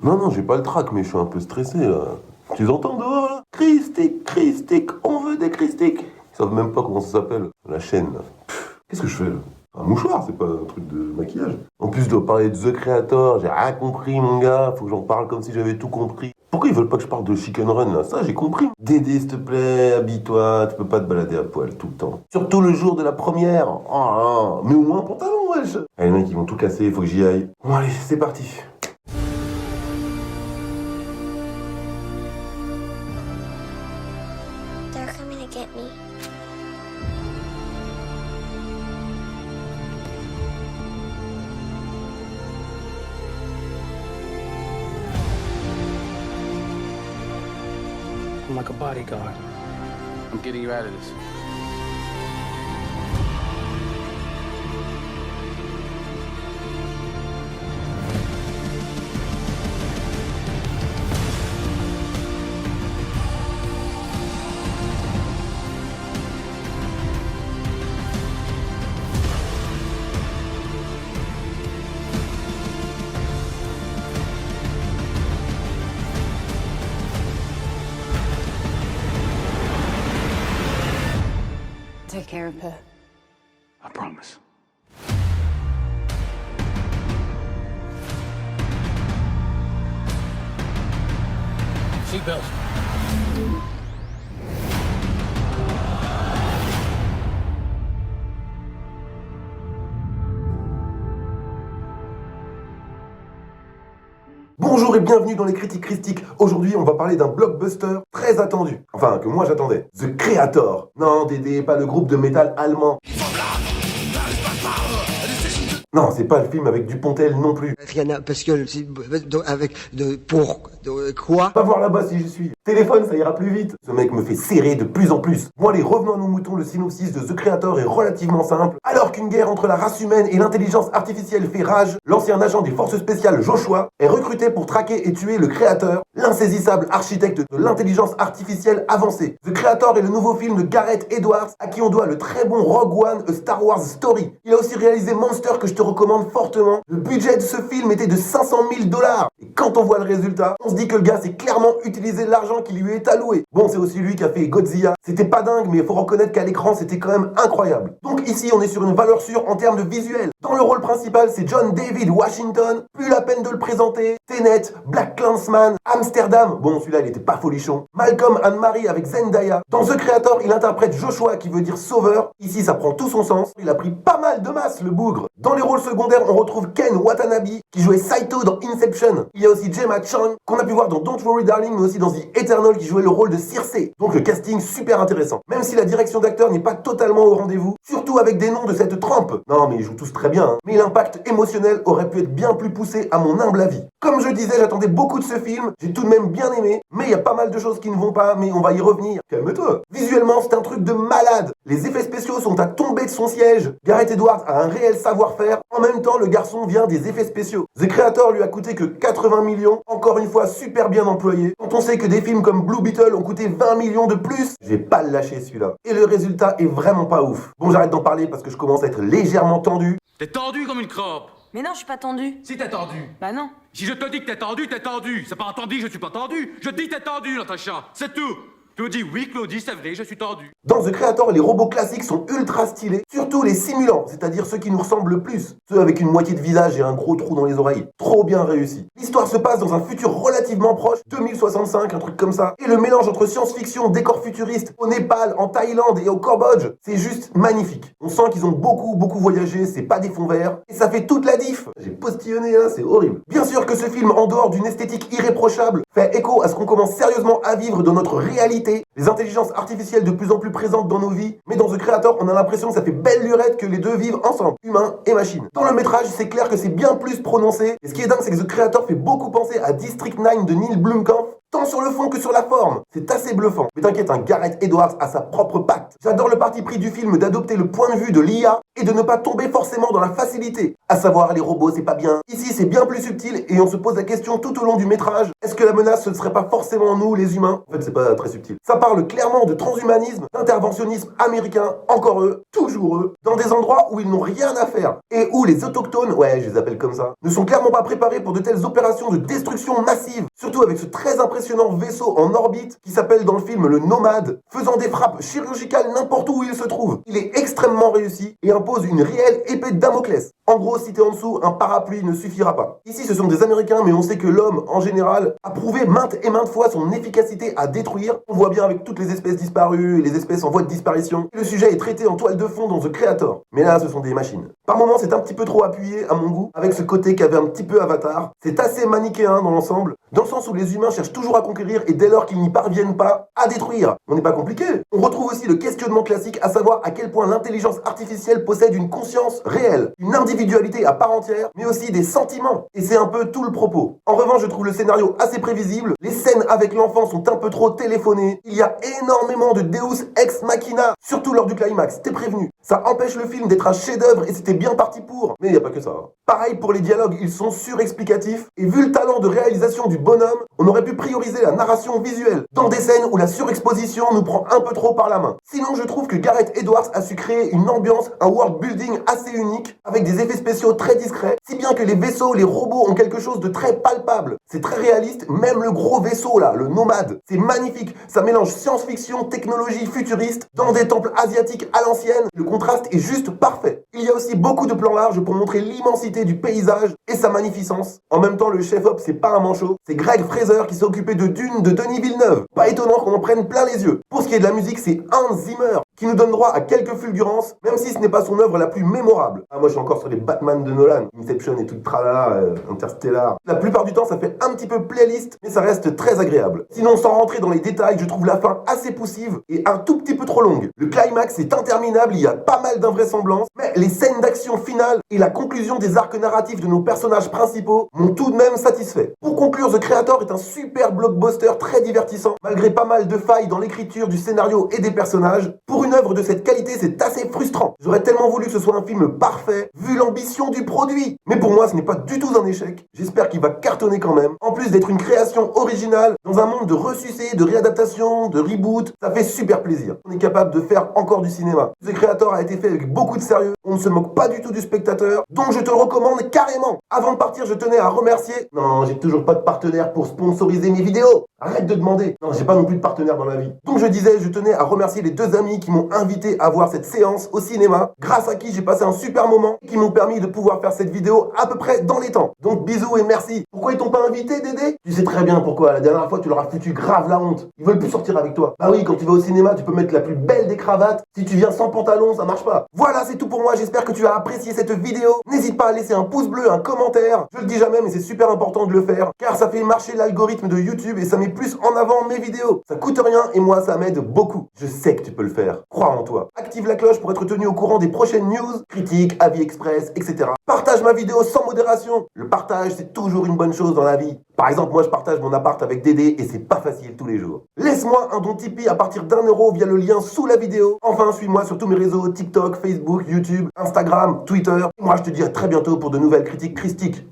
Non, non, j'ai pas le trac, mais je suis un peu stressé, là. Tu entends dehors, là? Christique, on veut des Christiques. Ils savent même pas comment ça s'appelle, la chaîne, là. Qu'est-ce que je fais, là? Un mouchoir, c'est pas un truc de maquillage. En plus, je dois parler de The Creator, j'ai rien compris, mon gars. Faut que j'en parle comme si j'avais tout compris. Pourquoi ils veulent pas que je parle de Chicken Run, là? Ça, j'ai compris. Dédé, s'il te plaît, habille-toi, tu peux pas te balader à poil tout le temps. Surtout le jour de la première. Oh, mais au moins un pantalon, wesh. Allez, les mecs, ils vont tout casser, faut que j'y aille. Bon, allez, c'est parti. They're coming to get me. I'm like a bodyguard. I'm getting you out of this. Take care of her. I promise. Seatbelt. Bonjour et bienvenue dans les Critiques Christiques. Aujourd'hui, on va parler d'un blockbuster très attendu. Enfin, que moi j'attendais. The Creator. Non, Dédé, pas le groupe de métal allemand. Non, c'est pas le film avec Dupontel non plus. Rien à... Parce que... Avec... Quoi? Va voir là-bas si j'y suis. Téléphone, ça ira plus vite. Ce mec me fait serrer de plus en plus. Bon allez, revenons à nos moutons, le synopsis de The Creator est relativement simple. Alors qu'une guerre entre la race humaine et l'intelligence artificielle fait rage, l'ancien agent des forces spéciales Joshua est recruté pour traquer et tuer le Créateur, l'insaisissable architecte de l'intelligence artificielle avancée. The Creator est le nouveau film de Gareth Edwards, à qui on doit le très bon Rogue One, A Star Wars Story. Il a aussi réalisé Monster, que je te recommande fortement. Le budget de ce film était de 500 000 $. Et quand on voit le résultat, on se dit que le gars s'est clairement utilisé l'argent qui lui est alloué. Bon, c'est aussi lui qui a fait Godzilla. C'était pas dingue, mais il faut reconnaître qu'à l'écran, c'était quand même incroyable. Donc ici, on est sur une valeur sûre en termes de visuel. Dans le rôle principal, c'est John David Washington. Plus la peine de le présenter. Tenet, Black Clansman, Amsterdam. Bon, celui-là, il était pas folichon. Malcolm and Marie avec Zendaya. Dans The Creator, il interprète Joshua, qui veut dire sauveur. Ici, ça prend tout son sens. Il a pris pas mal de masse, le bougre. Dans les rôles secondaires, on retrouve Ken Watanabe, qui jouait Saito dans Inception. Il y a aussi Gemma Chan, qu'on a pu voir dans Don't Worry Darling, mais aussi dans The Eternal, qui jouait le rôle de Circe. Donc le casting super intéressant. Même si la direction d'acteur n'est pas totalement au rendez-vous, surtout avec des noms de cette trempe. Non, mais ils jouent tous très bien, hein. Mais l'impact émotionnel aurait pu être bien plus poussé à mon humble avis. Comme je disais, j'attendais beaucoup de ce film, j'ai tout de même bien aimé, mais il y a pas mal de choses qui ne vont pas, mais on va y revenir. Calme-toi. Visuellement, c'est un truc de malade. Les effets spéciaux sont à tomber de son siège. Gareth Edwards a un réel savoir-faire. En même temps, le garçon vient des effets spéciaux. The Creator lui a coûté que 80 millions, encore une fois super bien employé. Quand on sait que des films comme Blue Beetle ont coûté 20 millions de plus, je vais pas le lâcher celui-là. Et le résultat est vraiment pas ouf. Bon, j'arrête d'en parler parce que je commence à être légèrement tendu. T'es tendu comme une crampe. Mais non, je suis pas tendue. Si t'es tendu. Bah non. Si je te dis que t'es tendu, t'es tendu. C'est pas entendu, je suis pas tendu. Je dis t'es tendu, Natacha. C'est tout. Tu me dis oui, Claudie, c'est vrai, je suis tendu. Dans The Creator, les robots classiques sont ultra stylés, surtout les simulants, c'est-à-dire ceux qui nous ressemblent le plus, ceux avec une moitié de visage et un gros trou dans les oreilles. Trop bien réussi. L'histoire se passe dans un futur relativement proche, 2065, un truc comme ça, et le mélange entre science-fiction, décor futuriste, au Népal, en Thaïlande et au Cambodge, c'est juste magnifique. On sent qu'ils ont beaucoup voyagé, c'est pas des fonds verts, et ça fait toute la diff. J'ai postillonné là, c'est horrible. Bien sûr que ce film, en dehors d'une esthétique irréprochable, fait écho à ce qu'on commence sérieusement à vivre dans notre réalité. Les intelligences artificielles de plus en plus présentes dans nos vies, mais dans The Creator, on a l'impression que ça fait belle lurette que les deux vivent ensemble, humains et machines. Dans le métrage, c'est clair que c'est bien plus prononcé, et ce qui est dingue, c'est que The Creator fait beaucoup penser à District 9 de Neil Blomkamp, tant sur le fond que sur la forme. C'est assez bluffant. Mais t'inquiète, un Gareth Edwards a sa propre patte. J'adore le parti pris du film d'adopter le point de vue de l'IA et de ne pas tomber forcément dans la facilité. À savoir, les robots, c'est pas bien. Ici, c'est bien plus subtil et on se pose la question tout au long du métrage. Est-ce que la menace, ce ne serait pas forcément nous, les humains? En fait, c'est pas très subtil. Ça parle clairement de transhumanisme, d'interventionnisme américain, encore eux, toujours eux, dans des endroits où ils n'ont rien à faire, et où les autochtones, ouais, je les appelle comme ça, ne sont clairement pas préparés pour de telles opérations de destruction massive, surtout avec ce très impressionnant vaisseau en orbite qui s'appelle dans le film le Nomade, faisant des frappes chirurgicales n'importe où il se trouve. Il est extrêmement réussi et impose une réelle épée de Damoclès. En gros, si t'es en dessous, un parapluie ne suffira pas. Ici, ce sont des Américains, mais on sait que l'homme, en général, a prouvé maintes et maintes fois son efficacité à détruire. On voit bien avec toutes les espèces disparues et les espèces en voie de disparition. Et le sujet est traité en toile de fond dans The Creator. Mais là, ce sont des machines. Par moments, c'est un petit peu trop appuyé, à mon goût, avec ce côté qu'avait un petit peu Avatar. C'est assez manichéen dans l'ensemble, dans le sens où les humains cherchent toujours à conquérir et dès lors qu'ils n'y parviennent pas, à détruire. On n'est pas compliqué. On retrouve aussi le questionnement classique, à savoir à quel point l'intelligence artificielle possède une conscience réelle, une individualité à part entière, mais aussi des sentiments. Et c'est un peu tout le propos. En revanche, je trouve le scénario assez prévisible. Les scènes avec l'enfant sont un peu trop téléphonées. Il y a énormément de Deus Ex Machina, surtout lors du climax. T'es prévenu. Ça empêche le film d'être un chef-d'œuvre et c'était bien parti pour. Mais il n'y a pas que ça. Pareil pour les dialogues, ils sont surexplicatifs. Et vu le talent de réalisation du bonhomme, on aurait pu prioriser la narration visuelle dans des scènes où la surexposition nous prend un peu trop par la main. Sinon, je trouve que Gareth Edwards a su créer une ambiance, un world building assez unique, avec des effets spéciaux très discrets, si bien que les vaisseaux, les robots ont quelque chose de très palpable. C'est très réaliste, même le gros vaisseau là, le Nomade. C'est magnifique, ça mélange science-fiction, technologie futuriste, dans des temples asiatiques à l'ancienne. Le contraste est juste parfait. Il y a aussi beaucoup de plans larges pour montrer l'immensité du paysage et sa magnificence. En même temps, le chef-op, c'est pas un manchot, c'est Greg Fraser qui s'est occupé de Dune de Denis Villeneuve. Pas étonnant qu'on en prenne plein les yeux. Pour ce qui est de la musique, c'est Hans Zimmer qui nous donne droit à quelques fulgurances, même si ce n'est pas son œuvre la plus mémorable. Ah, moi je suis encore sur les Batman de Nolan, Inception et tout tralala, Interstellar. La plupart du temps ça fait un petit peu playlist, mais ça reste très agréable. Sinon, sans rentrer dans les détails, je trouve la fin assez poussive et un tout petit peu trop longue. Le climax est interminable, il y a pas mal d'invraisemblances, mais les scènes d'action finales et la conclusion des arcs narratifs de nos personnages principaux m'ont tout de même satisfait. Pour conclure, The Creator est un super blockbuster très divertissant, malgré pas mal de failles dans l'écriture du scénario et des personnages. Pour une œuvre de cette qualité, c'est assez frustrant. J'aurais tellement voulu que ce soit un film parfait, vu l'ambition du produit. Mais pour moi, ce n'est pas du tout un échec. J'espère qu'il va cartonner quand même. En plus d'être une création originale, dans un monde de ressucés, de réadaptation, de reboot, ça fait super plaisir. On est capable de faire encore du cinéma. The Creator a été fait avec beaucoup de sérieux. On ne se moque pas du tout du spectateur, donc je te le recommande carrément. Avant de partir, je tenais à remercier... Non, j'ai toujours pas de partenaire pour sponsoriser mes vidéos. Arrête de demander. Non, j'ai pas non plus de partenaire dans la vie. Donc je disais, je tenais à remercier les deux amis qui m'ont invité à voir cette séance au cinéma, grâce à qui j'ai passé un super moment, et qui m'ont permis de pouvoir faire cette vidéo à peu près dans les temps. Donc bisous et merci. Pourquoi ils t'ont pas invité, Dédé? Tu sais très bien pourquoi. La dernière fois, tu leur as foutu grave la honte. Ils veulent plus sortir avec toi. Bah oui, quand tu vas au cinéma, tu peux mettre la plus belle des cravates. Si tu viens sans pantalon, ça marche pas. Voilà, c'est tout pour moi. J'espère que tu as apprécié cette vidéo. N'hésite pas à laisser un pouce bleu, un commentaire. Je le dis jamais, mais c'est super important de le faire, car ça fait marcher l'algorithme de YouTube et ça met plus en avant mes vidéos. Ça coûte rien et moi, ça m'aide beaucoup. Je sais que tu peux le faire. Crois en toi. Active la cloche pour être tenu au courant des prochaines news, critiques, avis express, etc. Partage ma vidéo sans modération. Le partage, c'est toujours une bonne chose dans la vie. Par exemple, moi je partage mon appart avec Dédé et c'est pas facile tous les jours. Laisse-moi un don Tipeee à partir d'1 € via le lien sous la vidéo. Enfin, suis-moi sur tous mes réseaux, TikTok, Facebook, YouTube, Instagram, Twitter. Et moi je te dis à très bientôt pour de nouvelles critiques christiques.